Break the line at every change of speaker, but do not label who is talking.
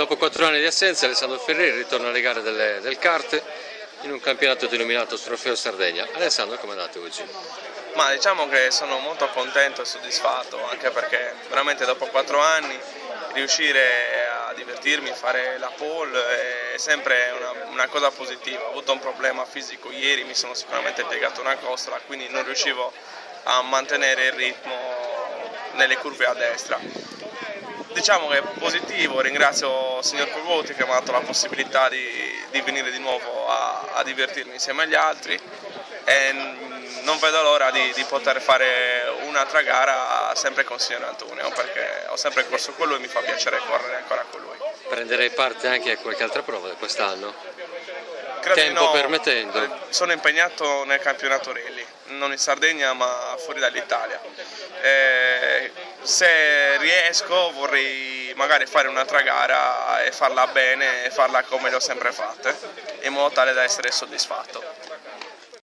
Dopo 4 anni di assenza, Alessandro Ferreri ritorna alle gare del kart in un campionato denominato Trofeo Sardegna. Alessandro, come andate oggi?
Ma diciamo che sono molto contento e soddisfatto, anche perché veramente dopo 4 anni riuscire a divertirmi, fare la pole è sempre una cosa positiva. Ho avuto un problema fisico ieri, mi sono sicuramente piegato una costola, quindi non riuscivo a mantenere il ritmo nelle curve a destra. Diciamo che è positivo, ringrazio il signor Pogoti che mi ha dato la possibilità di venire di nuovo a divertirmi insieme agli altri e non vedo l'ora di poter fare un'altra gara sempre con il signor Antonio, perché ho sempre corso con lui e mi fa piacere correre ancora con lui.
Prenderei parte anche a qualche altra prova quest'anno?
Credo
Tempo
di no,
permettendo.
sono impegnato nel campionato rally, non in Sardegna ma fuori dall'Italia. Se riesco vorrei magari fare un'altra gara e farla bene e farla come le ho sempre fatte, in modo tale da essere soddisfatto.